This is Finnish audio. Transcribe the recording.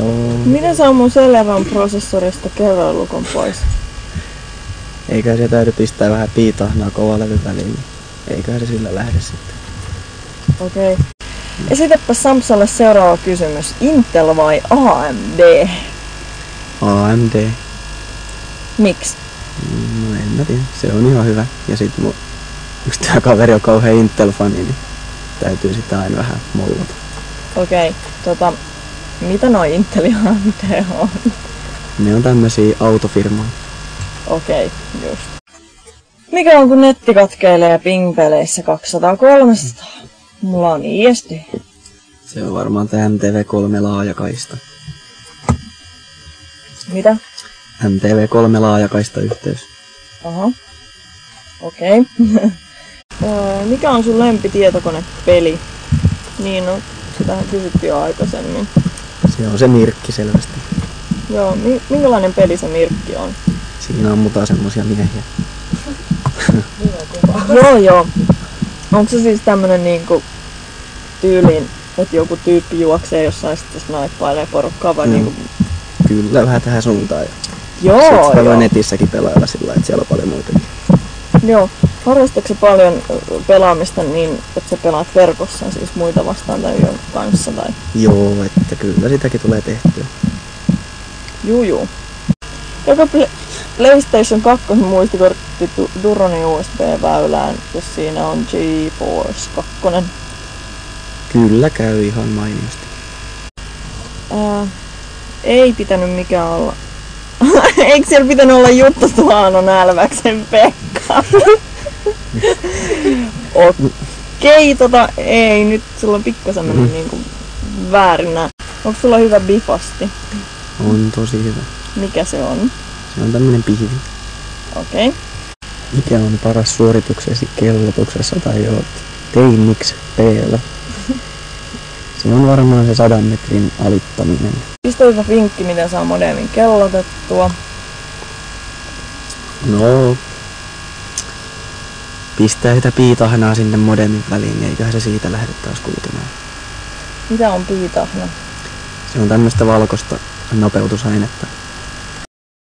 Joo. Miten saa mun Celeron prosessorista kerroinlukon pois? Eikä se täytyy pistää vähän piitahnaa kovalevy väliin, niin eiköhän se sillä lähde sitten. Okei. Esitäpä Samsalle seuraava kysymys. Intel vai AMD? AMD. Miksi? No en mä tiedä, se on ihan hyvä. Ja sit mun yksi työkaveri on kauhean Intel-fani, niin täytyy sitten aina vähän mollata. Okei. Mitä noi Intel ja AMD on? Ne on tämmösiä autofirmoja. Okei, just. Mikä on kun netti katkeilee ping-peleissä 200-300? Mulla on ISD. Se on varmaan tää MTV3 laajakaista. Mitä? MTV3 laajakaista yhteys. Aha. Okei. Mikä on sun lempitietokonepeli? Niin no, sitähän kysyttiin jo aikaisemmin. Se on se Mirkki selvästi. Joo, minkälainen peli se Mirkki on? Siinä ammutaan semmosia miehiä. Joo. Onko se siis tämmönen niinku tyyliin, että joku tyyppi juoksee jossain sitten snaippailee porukkaa vai niinku... Kyllä, vähän tähän suuntaan. Joo, sitten voi netissäkin pelailla sillä, että siellä on paljon muitakin. Joo. Harrastatko sä paljon pelaamista niin, että sä pelaat verkossa siis muita vastaan tai jonkun kanssa? Tai... Joo, että kyllä sitäkin tulee tehtyä. Juu. Joko PlayStation 2 muistikortti Duronin USB-väylään, jos siinä on GeForce 2? Kyllä käy ihan mainiosti. Ei pitänyt mikään olla. Eikö siellä pitänyt olla Jutta Suhanon Älväksen Pekka? Okei, ei, nyt sulla on pikkasen mennyt niinku väärin nää. Onko sulla hyvä bifasti? On tosi hyvä. Mikä se on? Se on tämmönen pihvi. Okei. Mikä on paras suorituksesi kellotuksessa tai oot teinniks P-llä? Se on varmaan se 100 metrin alittaminen. Pistävä vinkki, miten saa modemin kellotettua? No, pistää sitä piitahnaa sinne modemin väliin, eiköhän se siitä lähde taas kulkemaan. Mitä on piitahna? Se on tämmöistä valkoista nopeutusainetta.